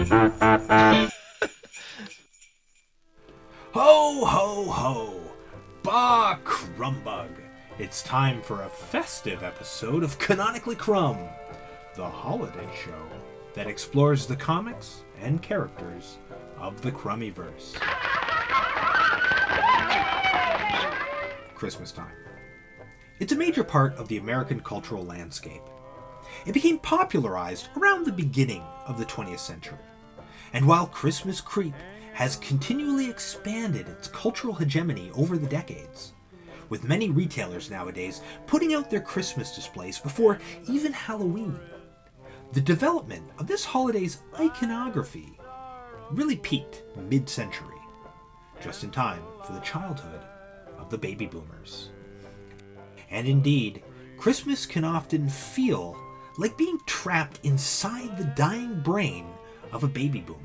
Ho, ho, ho! Bah, Crumbug! It's time for a festive episode of Canonically Crumb, the holiday show that explores the comics and characters of the Crummyverse. Christmas time. It's a major part of the American cultural landscape. It became popularized around the beginning of the 20th century. And while Christmas creep has continually expanded its cultural hegemony over the decades, with many retailers nowadays putting out their Christmas displays before even Halloween, the development of this holiday's iconography really peaked mid-century, just in time for the childhood of the baby boomers. And indeed, Christmas can often feel like being trapped inside the dying brain of a baby boomer.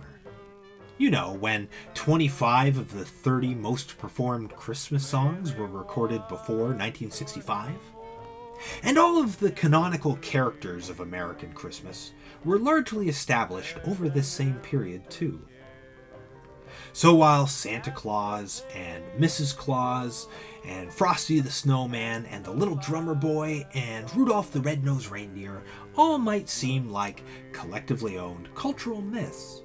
You know, when 25 of the 30 most performed Christmas songs were recorded before 1965? And all of the canonical characters of American Christmas were largely established over this same period too. So while Santa Claus and Mrs. Claus and Frosty the Snowman and the Little Drummer Boy and Rudolph the Red-Nosed Reindeer all might seem like collectively owned cultural myths,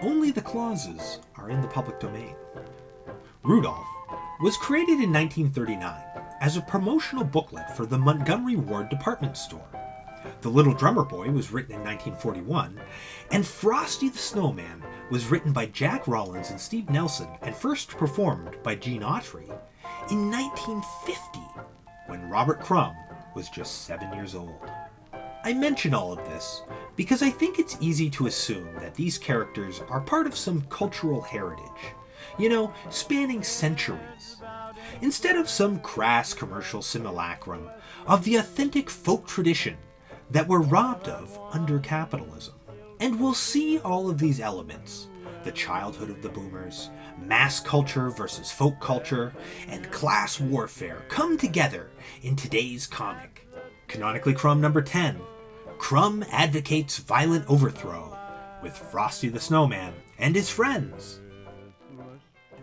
only the Clauses are in the public domain. Rudolph was created in 1939 as a promotional booklet for the Montgomery Ward department store. The Little Drummer Boy was written in 1941, and Frosty the Snowman was written by Jack Rollins and Steve Nelson and first performed by Gene Autry in 1950, when Robert Crumb was just 7 years old. I mention all of this because I think it's easy to assume that these characters are part of some cultural heritage, spanning centuries, instead of some crass commercial simulacrum of the authentic folk tradition that we're robbed of under capitalism. And we'll see all of these elements, the childhood of the boomers, mass culture versus folk culture, and class warfare come together in today's comic. Canonically Crumb number 10, Crumb Advocates Violent Overthrow, with Frosty the Snowman and his friends.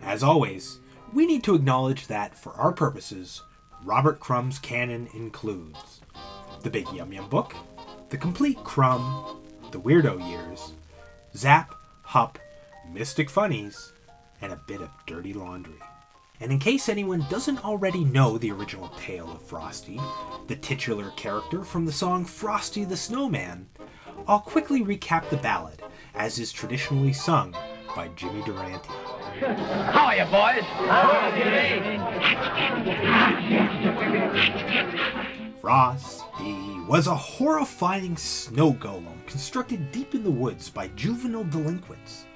As always, we need to acknowledge that, for our purposes, Robert Crumb's canon includes the Big Yum Yum Book, the Complete Crumb, the Weirdo Years, Zap, Hup, Mystic Funnies, and a bit of dirty laundry. And in case anyone doesn't already know the original tale of Frosty, the titular character from the song Frosty the Snowman, I'll quickly recap the ballad, as is traditionally sung by Jimmy Durante. How are you, boys? Frosty was a horrifying snow golem constructed deep in the woods by juvenile delinquents.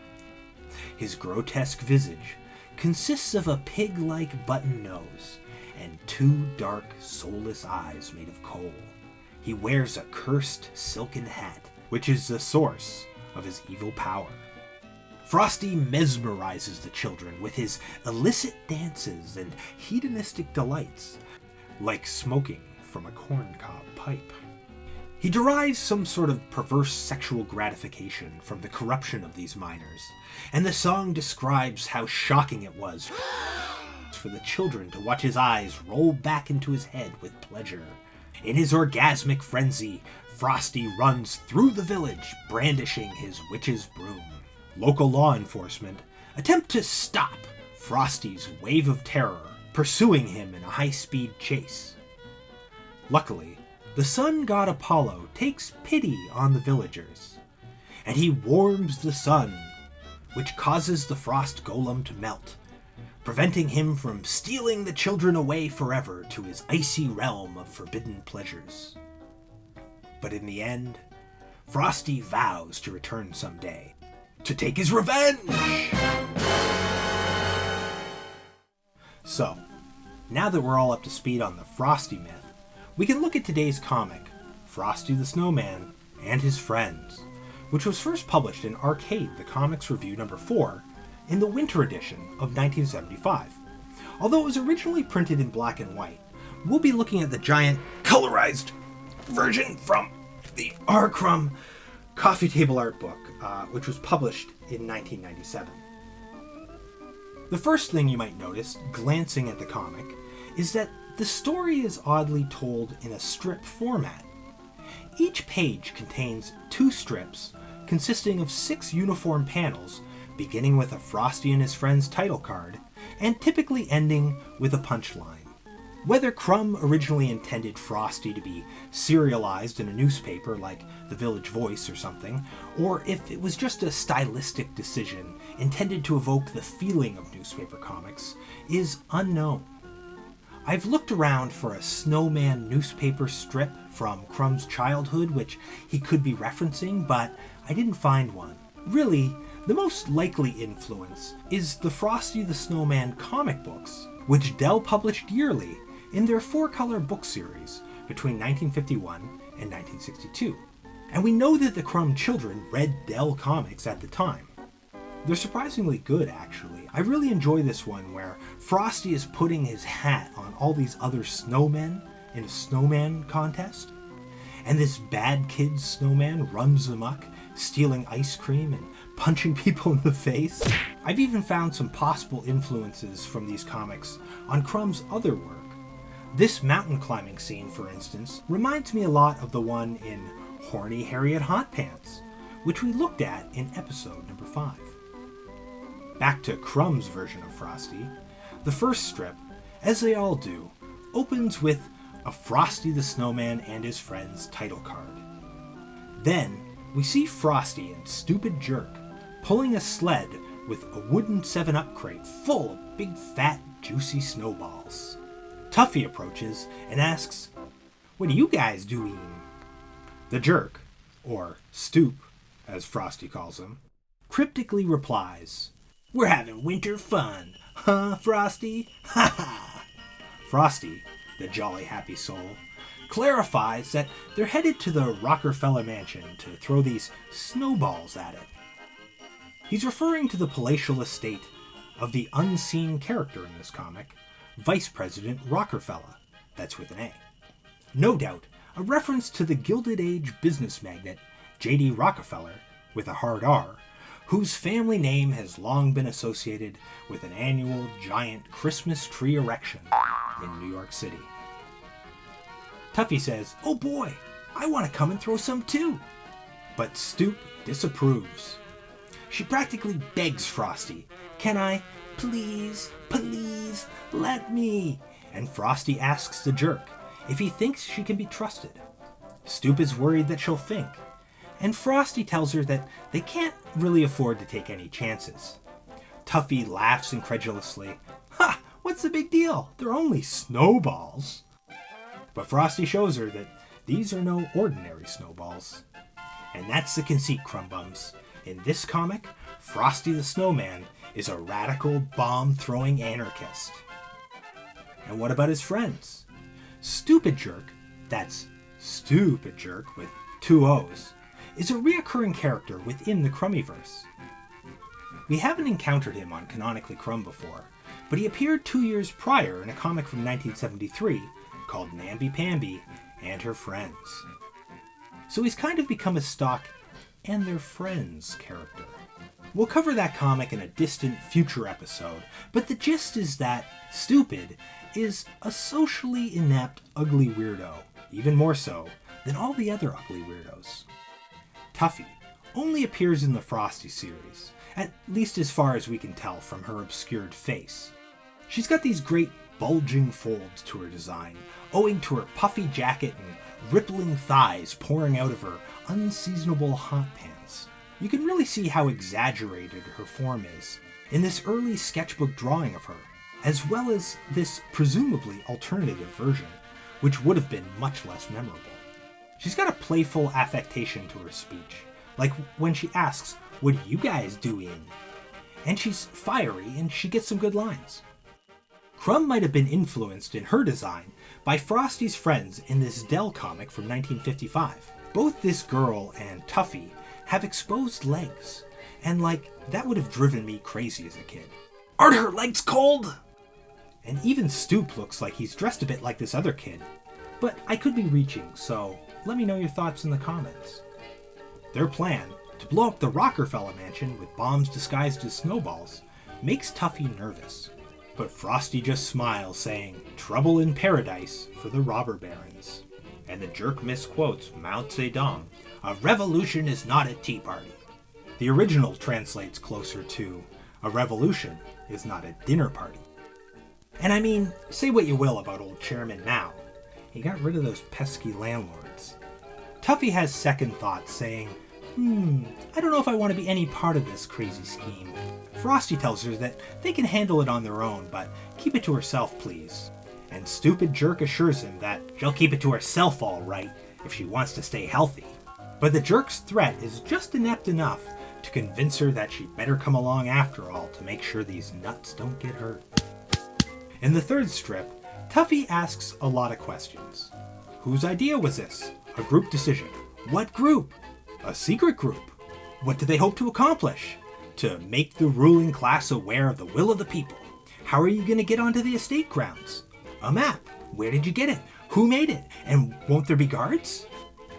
His grotesque visage consists of a pig-like button nose and two dark, soulless eyes made of coal. He wears a cursed silken hat, which is the source of his evil power. Frosty mesmerizes the children with his illicit dances and hedonistic delights, like smoking from a corncob pipe. He derives some sort of perverse sexual gratification from the corruption of these minors, and the song describes how shocking it was for the children to watch his eyes roll back into his head with pleasure. In his orgasmic frenzy, Frosty runs through the village, brandishing his witch's broom. Local law enforcement attempt to stop Frosty's wave of terror, pursuing him in a high-speed chase. Luckily, the sun god Apollo takes pity on the villagers, and he warms the sun, which causes the frost golem to melt, preventing him from stealing the children away forever to his icy realm of forbidden pleasures. But in the end, Frosty vows to return someday, to take his revenge! So, now that we're all up to speed on the Frosty myth, we can look at today's comic, Frosty the Snowman and His Friends, which was first published in Arcade the Comics Review number 4 in the winter edition of 1975. Although it was originally printed in black and white, we'll be looking at the giant colorized version from the R. Crumb coffee table art book, which was published in 1997. The first thing you might notice, glancing at the comic, is that the story is oddly told in a strip format. Each page contains 2 strips consisting of 6 uniform panels, beginning with a Frosty and his friends title card, and typically ending with a punchline. Whether Crumb originally intended Frosty to be serialized in a newspaper like The Village Voice or something, or if it was just a stylistic decision intended to evoke the feeling of newspaper comics, is unknown. I've looked around for a snowman newspaper strip from Crumb's childhood which he could be referencing, but I didn't find one. Really, the most likely influence is the Frosty the Snowman comic books, which Dell published yearly in their 4-color book series between 1951 and 1962. And we know that the Crumb children read Dell comics at the time. They're surprisingly good, actually. I really enjoy this one where Frosty is putting his hat on all these other snowmen in a snowman contest, and this bad kid snowman runs amok, stealing ice cream and punching people in the face. I've even found some possible influences from these comics on Crumb's other work. This mountain climbing scene, for instance, reminds me a lot of the one in Horny, Harriet, Hotpants, which we looked at in episode number 5. Back to Crumb's version of Frosty, the first strip, as they all do, opens with a Frosty the Snowman and his friends title card. Then, we see Frosty and Stupid Jerk pulling a sled with a wooden 7-Up crate full of big fat juicy snowballs. Tuffy approaches and asks, "What are you guys doing?" The Jerk, or Stoop, as Frosty calls him, cryptically replies, "We're having winter fun, huh, Frosty? Ha ha!" Frosty, the jolly happy soul, clarifies that they're headed to the Rockefeller Mansion to throw these snowballs at it. He's referring to the palatial estate of the unseen character in this comic, Vice President Rockefeller, that's with an A. No doubt, a reference to the Gilded Age business magnate J.D. Rockefeller, with a hard R, whose family name has long been associated with an annual giant Christmas tree erection in New York City. Tuffy says, "Oh boy, I want to come and throw some too." But Stoop disapproves. She practically begs Frosty, "Can I? Please, please, let me." And Frosty asks the Jerk if he thinks she can be trusted. Stoop is worried that she'll think, and Frosty tells her that they can't really afford to take any chances. Tuffy laughs incredulously. "Ha! What's the big deal? They're only snowballs." But Frosty shows her that these are no ordinary snowballs. And that's the conceit, Crumb-bums. In this comic, Frosty the Snowman is a radical bomb-throwing anarchist. And what about his friends? Stupid Jerk, that's Stupid Jerk with 2 O's, is a reoccurring character within the Crummyverse. We haven't encountered him on Canonically Crumb before, but he appeared 2 years prior in a comic from 1973 called Namby-Pamby and Her Friends. So he's kind of become a stock and their friends character. We'll cover that comic in a distant future episode, but the gist is that Stupid is a socially inept, ugly weirdo, even more so than all the other ugly weirdos. Tuffy only appears in the Frosty series, at least as far as we can tell from her obscured face. She's got these great bulging folds to her design, owing to her puffy jacket and rippling thighs pouring out of her unseasonable hot pants. You can really see how exaggerated her form is in this early sketchbook drawing of her, as well as this presumably alternative version, which would have been much less memorable. She's got a playful affectation to her speech, like when she asks, "What are you guys doing?" And she's fiery and she gets some good lines. Crumb might have been influenced in her design by Frosty's friends in this Dell comic from 1955. Both this girl and Tuffy have exposed legs, and that would have driven me crazy as a kid. "Aren't her legs cold?" And even Stoop looks like he's dressed a bit like this other kid. But I could be reaching, so let me know your thoughts in the comments. Their plan, to blow up the Rockefeller mansion with bombs disguised as snowballs, makes Tuffy nervous. But Frosty just smiles, saying, "Trouble in paradise for the robber barons." And the jerk misquotes Mao Zedong, "A revolution is not a tea party." The original translates closer to, "A revolution is not a dinner party." And I mean, say what you will about old Chairman Mao, he got rid of those pesky landlords. Tuffy has second thoughts, saying, I don't know if I want to be any part of this crazy scheme. Frosty tells her that they can handle it on their own, but keep it to herself, please. And stupid jerk assures him that she'll keep it to herself all right if she wants to stay healthy. But the jerk's threat is just inept enough to convince her that she'd better come along after all to make sure these nuts don't get hurt. In the third strip, Tuffy asks a lot of questions. Whose idea was this? A group decision. What group? A secret group. What do they hope to accomplish? To make the ruling class aware of the will of the people. How are you going to get onto the estate grounds? A map. Where did you get it? Who made it? And won't there be guards?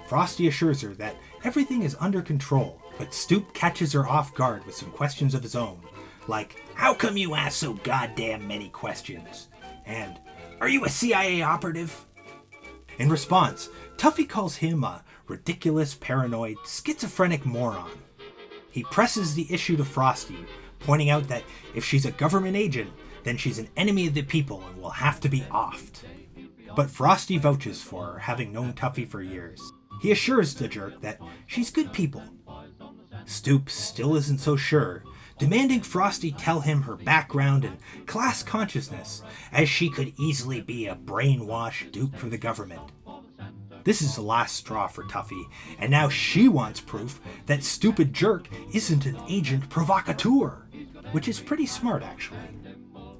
Frosty assures her that everything is under control, but Stoop catches her off guard with some questions of his own, like, "How come you ask so goddamn many questions?" And, "Are you a CIA operative?" In response, Tuffy calls him a ridiculous, paranoid, schizophrenic moron. He presses the issue to Frosty, pointing out that if she's a government agent, then she's an enemy of the people and will have to be offed. But Frosty vouches for her, having known Tuffy for years. He assures the jerk that she's good people. Stoop still isn't so sure, demanding Frosty tell him her background and class consciousness, as she could easily be a brainwashed dupe for the government. This is the last straw for Tuffy, and now she wants proof that stupid jerk isn't an agent provocateur, which is pretty smart actually.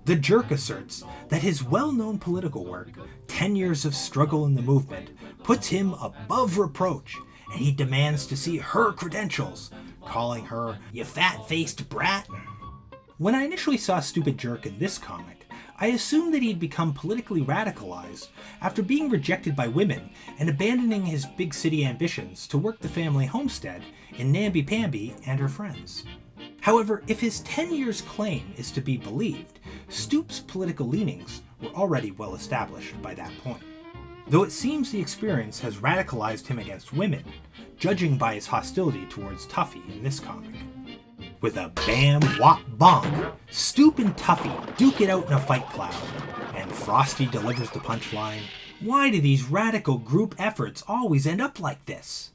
The jerk asserts that his well-known political work, 10 years of struggle in the movement, puts him above reproach, and he demands to see her credentials, calling her, "You fat-faced brat." When I initially saw Stupid Jerk in this comic, I assumed that he'd become politically radicalized after being rejected by women and abandoning his big city ambitions to work the family homestead in Namby-Pamby and her friends. However, if his 10 years claim is to be believed, Stoop's political leanings were already well established by that point. Though it seems the experience has radicalized him against women, judging by his hostility towards Tuffy in this comic. With a bam, wop, bonk, Stoop and Tuffy duke it out in a fight cloud, and Frosty delivers the punchline, "Why do these radical group efforts always end up like this?"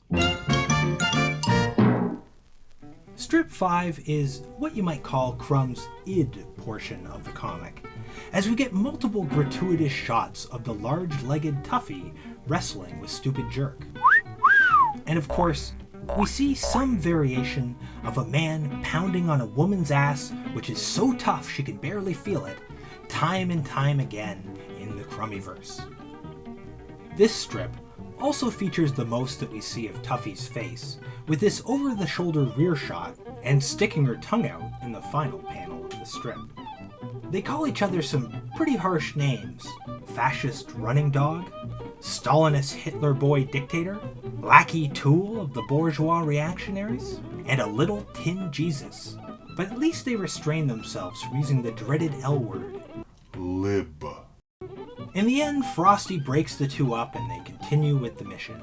Strip 5 is what you might call Crumb's id portion of the comic, as we get multiple gratuitous shots of the large-legged Tuffy wrestling with Stupid Jerk. And of course, we see some variation of a man pounding on a woman's ass which is so tough she can barely feel it, time and time again in the Crummyverse. This strip also features the most that we see of Tuffy's face, with this over-the-shoulder rear shot and sticking her tongue out in the final panel of the strip. They call each other some pretty harsh names: fascist running dog, Stalinist Hitler boy dictator, lackey tool of the bourgeois reactionaries, and a little tin Jesus. But at least they restrain themselves from using the dreaded L word, lib. In the end, Frosty breaks the two up and they continue with the mission.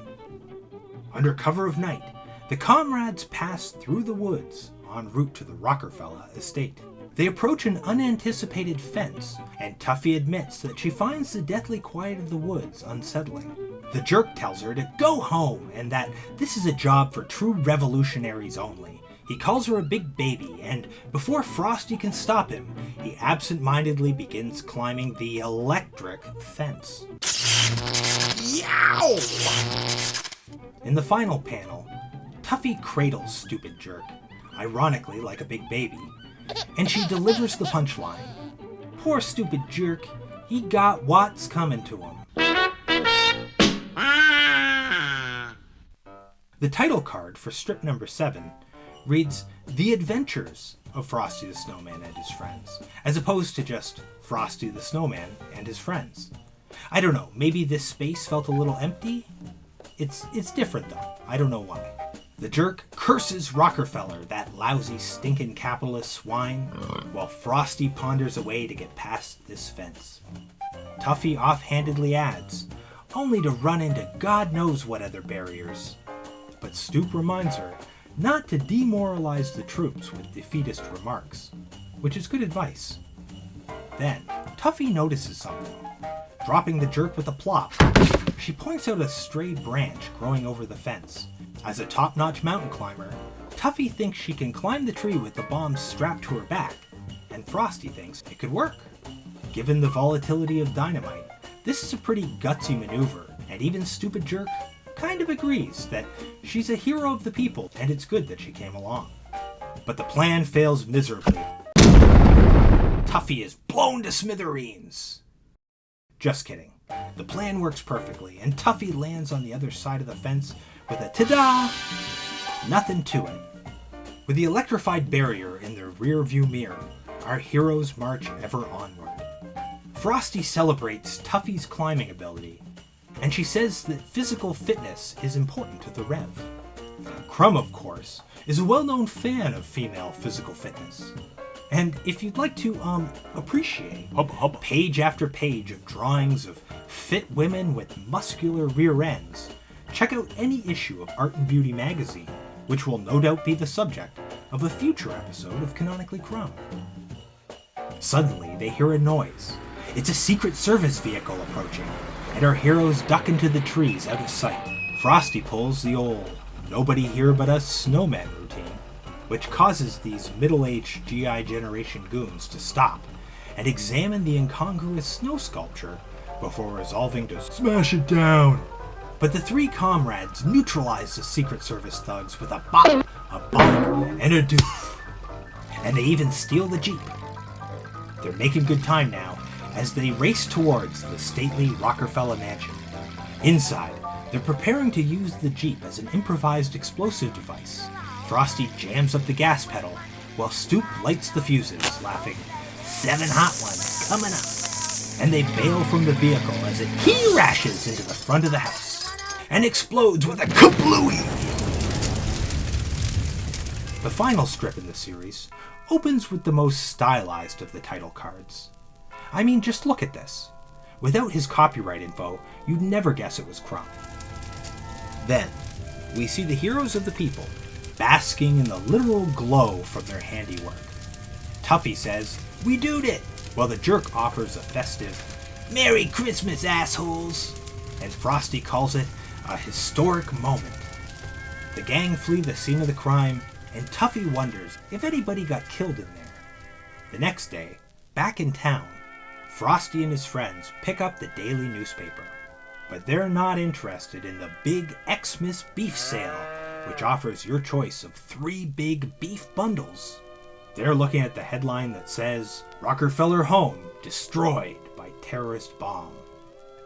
Under cover of night, the comrades pass through the woods en route to the Rockefeller estate. They approach an unanticipated fence, and Tuffy admits that she finds the deathly quiet of the woods unsettling. The jerk tells her to go home and that this is a job for true revolutionaries only. He calls her a big baby, and before Frosty can stop him, he absent-mindedly begins climbing the electric fence. Yow! In the final panel, Tuffy cradles Stupid Jerk, ironically like a big baby, and she delivers the punchline. Poor Stupid Jerk, he got what's coming to him. The title card for strip number 7 reads The Adventures of Frosty the Snowman and His Friends, as opposed to just Frosty the Snowman and His Friends. I don't know, maybe this space felt a little empty? It's different though, I don't know why. The jerk curses Rockefeller, that lousy stinkin' capitalist swine, while Frosty ponders a way to get past this fence. Tuffy offhandedly adds, only to run into God knows what other barriers. But Stoop reminds her not to demoralize the troops with defeatist remarks, which is good advice. Then, Tuffy notices something. Dropping the jerk with a plop, she points out a stray branch growing over the fence. As a top-notch mountain climber, Tuffy thinks she can climb the tree with the bomb strapped to her back, and Frosty thinks it could work. Given the volatility of dynamite, this is a pretty gutsy maneuver, and even Stupid Jerk kind of agrees that she's a hero of the people and it's good that she came along. But the plan fails miserably. Tuffy is blown to smithereens. Just kidding. The plan works perfectly, and Tuffy lands on the other side of the fence with a ta-da! Nothing to it. With the electrified barrier in their rear view mirror, our heroes march ever onward. Frosty celebrates Tuffy's climbing ability, and she says that physical fitness is important to the Rev. Crumb, of course, is a well-known fan of female physical fitness. And if you'd like to, appreciate page after page of drawings of fit women with muscular rear ends, check out any issue of Art and Beauty magazine, which will no doubt be the subject of a future episode of Canonically Crumb. Suddenly, they hear a noise. It's a Secret Service vehicle approaching, and our heroes duck into the trees out of sight. Frosty pulls the old "nobody here but us snowmen" routine, which causes these middle-aged GI generation goons to stop and examine the incongruous snow sculpture before resolving to smash it down. But the three comrades neutralize the Secret Service thugs with a bop, a bonk, and a doof. And they even steal the Jeep. They're making good time now as they race towards the stately Rockefeller mansion. Inside, they're preparing to use the Jeep as an improvised explosive device. Frosty jams up the gas pedal while Stoop lights the fuses, laughing, 7 hot ones coming up. And they bail from the vehicle as it key-rashes into the front of the house and explodes with a kablooey! The final strip in the series opens with the most stylized of the title cards. I mean, just look at this. Without his copyright info, you'd never guess it was Crumb. Then, we see the heroes of the people basking in the literal glow from their handiwork. Tuffy says, "We doed it!" while the jerk offers a festive, "Merry Christmas, assholes!" and Frosty calls it a historic moment. The gang flee the scene of the crime, and Tuffy wonders if anybody got killed in there. The next day, back in town, Frosty and his friends pick up the daily newspaper. But they're not interested in the big Xmas beef sale, which offers your choice of 3 big beef bundles. They're looking at the headline that says, "Rockefeller Home Destroyed by Terrorist Bomb."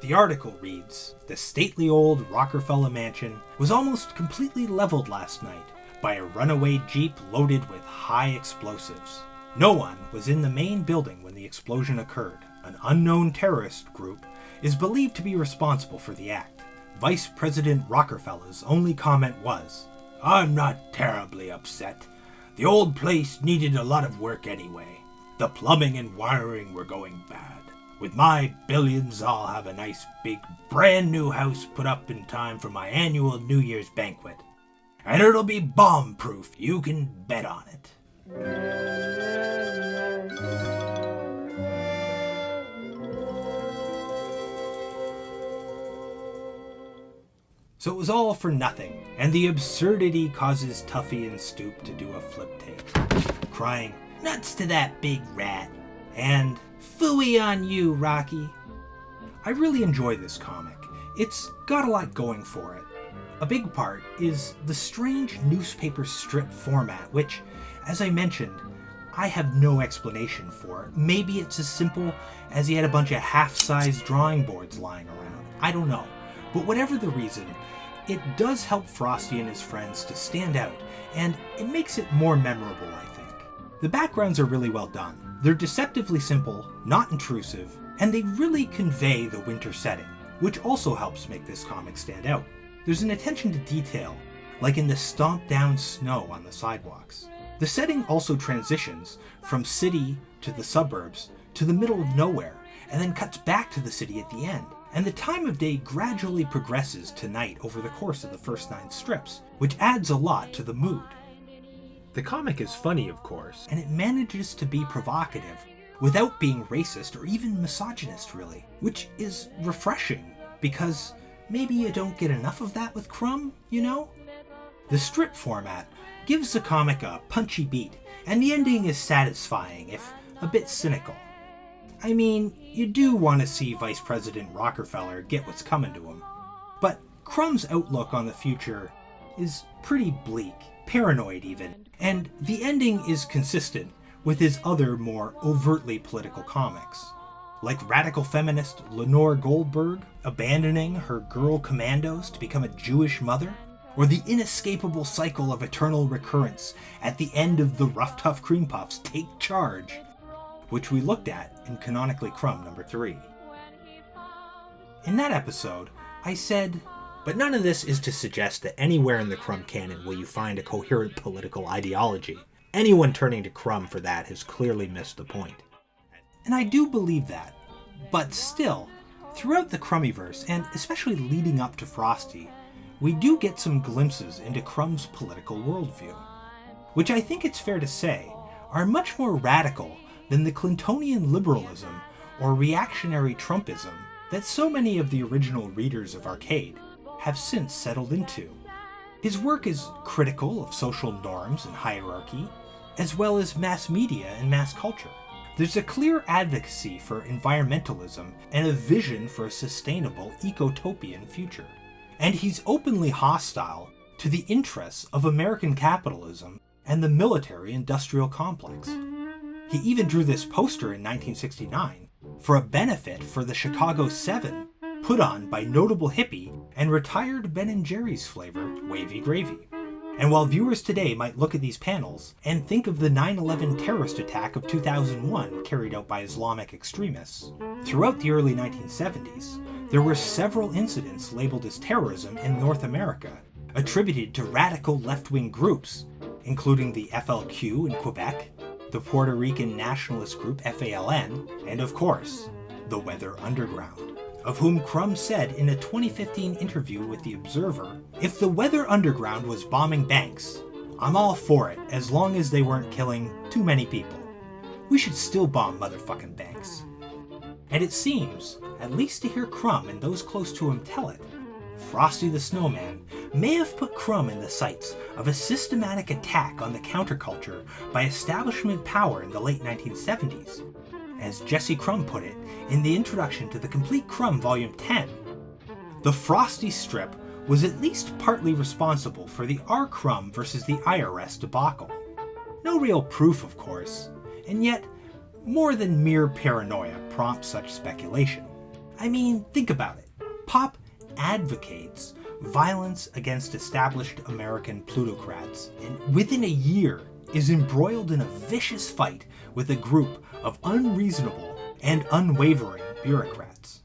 The article reads, "The stately old Rockefeller mansion was almost completely leveled last night by a runaway Jeep loaded with high explosives. No one was in the main building when the explosion occurred. An unknown terrorist group is believed to be responsible for the act. Vice President Rockefeller's only comment was, 'I'm not terribly upset. The old place needed a lot of work anyway. The plumbing and wiring were going bad. With my billions, I'll have a nice big brand new house put up in time for my annual New Year's banquet. And it'll be bomb-proof, you can bet on it.'" So it was all for nothing, and the absurdity causes Tuffy and Stoop to do a flip tape, crying, "Nuts to that big rat," and "Phooey on you, Rocky." I really enjoy this comic. It's got a lot going for it. A big part is the strange newspaper strip format, which, as I mentioned, I have no explanation for. Maybe it's as simple as he had a bunch of half-sized drawing boards lying around. I don't know. But whatever the reason, it does help Frosty and his friends to stand out, and it makes it more memorable, I think. The backgrounds are really well done. They're deceptively simple, not intrusive, and they really convey the winter setting, which also helps make this comic stand out. There's an attention to detail like in the stomped down snow on the sidewalks. The setting also transitions from city to the suburbs to the middle of nowhere, and then cuts back to the city at the end. And the time of day gradually progresses to night over the course of the first 9 strips, which adds a lot to the mood. The comic is funny, of course, and it manages to be provocative without being racist or even misogynist, really, which is refreshing, because maybe you don't get enough of that with Crumb, you know? The strip format gives the comic a punchy beat, and the ending is satisfying, if a bit cynical. I mean, you do want to see Vice President Rockefeller get what's coming to him. But Crumb's outlook on the future is pretty bleak, paranoid even, and the ending is consistent with his other more overtly political comics. Like radical feminist Lenore Goldberg abandoning her girl commandos to become a Jewish mother, or the inescapable cycle of eternal recurrence at the end of the Rough Tough Creampuffs Take Charge, which we looked at in Canonically Crumb number 3. In that episode, I said, but none of this is to suggest that anywhere in the Crumb canon will you find a coherent political ideology. Anyone turning to Crumb for that has clearly missed the point. And I do believe that, but still, throughout the Crummyverse, and especially leading up to Frosty, we do get some glimpses into Crumb's political worldview, which I think it's fair to say are much more radical than the Clintonian liberalism or reactionary Trumpism that so many of the original readers of Arcade have since settled into. His work is critical of social norms and hierarchy, as well as mass media and mass culture. There's a clear advocacy for environmentalism and a vision for a sustainable ecotopian future. And he's openly hostile to the interests of American capitalism and the military-industrial complex. He even drew this poster in 1969 for a benefit for the Chicago 7 put on by notable hippie and retired Ben & Jerry's flavor, Wavy Gravy. And while viewers today might look at these panels and think of the 9/11 terrorist attack of 2001 carried out by Islamic extremists, throughout the early 1970s, there were several incidents labeled as terrorism in North America, attributed to radical left-wing groups, including the FLQ in Quebec, the Puerto Rican nationalist group FALN, and of course, the Weather Underground, of whom Crumb said in a 2015 interview with The Observer, "If the Weather Underground was bombing banks, I'm all for it as long as they weren't killing too many people. We should still bomb motherfucking banks." And it seems, at least to hear Crumb and those close to him tell it, Frosty the Snowman may have put Crumb in the sights of a systematic attack on the counterculture by establishment power in the late 1970s. As Jesse Crumb put it in the introduction to the Complete Crumb Volume 10, the Frosty strip was at least partly responsible for the R. Crumb versus the IRS debacle. No real proof, of course, and yet more than mere paranoia prompts such speculation. I mean, think about it. Pop advocates violence against established American plutocrats, and within a year is embroiled in a vicious fight with a group of unreasonable and unwavering bureaucrats.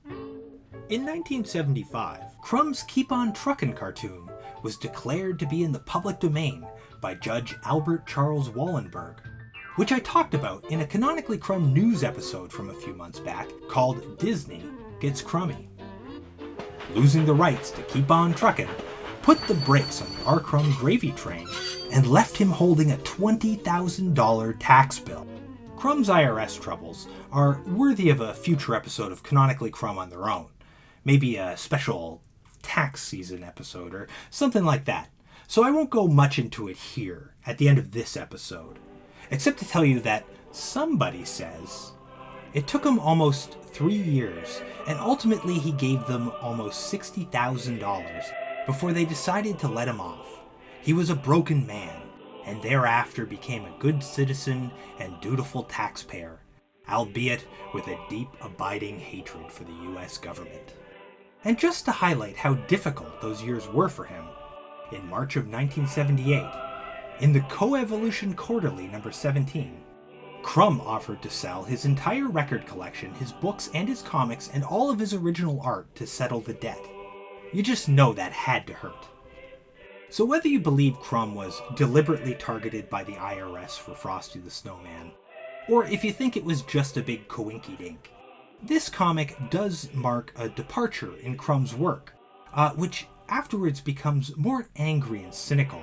In 1975, Crumb's Keep On Truckin' cartoon was declared to be in the public domain by Judge Albert Charles Wallenberg, which I talked about in a Canonically Crumb news episode from a few months back called Disney Gets Crummy. Losing the rights to Keep On Truckin' put the brakes on the R. Crumb gravy train and left him holding a $20,000 tax bill. Crumb's IRS troubles are worthy of a future episode of Canonically Crumb on their own. Maybe a special tax season episode or something like that. So I won't go much into it here at the end of this episode, except to tell you that somebody says it took him almost 3 years, and ultimately he gave them almost $60,000 before they decided to let him off. He was a broken man, and thereafter became a good citizen and dutiful taxpayer, albeit with a deep, abiding hatred for the US government. And just to highlight how difficult those years were for him, in March of 1978, in the Coevolution Quarterly number 17, Crumb offered to sell his entire record collection, his books and his comics, and all of his original art to settle the debt. You just know that had to hurt. So whether you believe Crumb was deliberately targeted by the IRS for Frosty the Snowman, or if you think it was just a big coinky-dink, this comic does mark a departure in Crumb's work, which afterwards becomes more angry and cynical,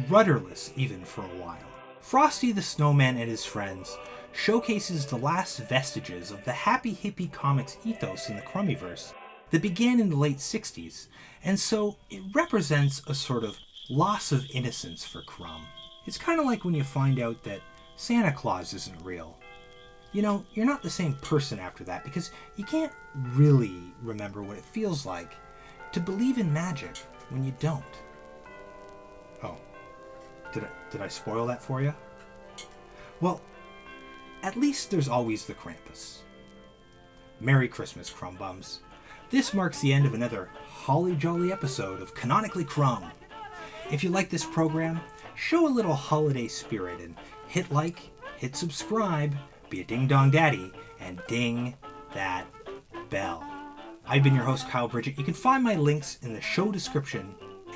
rudderless even for a while. Frosty the Snowman and his friends showcases the last vestiges of the happy hippie comics ethos in the Crummyverse that began in the late 60s, and so it represents a sort of loss of innocence for Crumb. It's kind of like when you find out that Santa Claus isn't real. You know, you're not the same person after that because you can't really remember what it feels like to believe in magic when you don't. Oh, did I spoil that for you? Well, at least there's always the Krampus. Merry Christmas, Crumb-bums. This marks the end of another holly jolly episode of Canonically Crumb. If you like this program, show a little holiday spirit and hit like, hit subscribe, be a ding-dong daddy, and ding that bell. I've been your host, Kyle Bridget. You can find my links in the show description,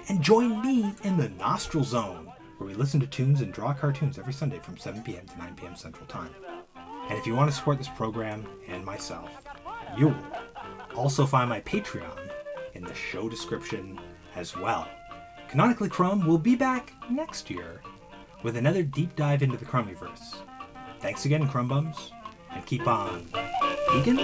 and join me in the Nostril Zone, where we listen to tunes and draw cartoons every Sunday from 7 p.m. to 9 p.m. Central Time. And if you want to support this program and myself, you will also find my Patreon in the show description as well. Canonically Crumb will be back next year with another deep dive into the Crummyverse. Thanks again, Crumb-bums, and keep on peeking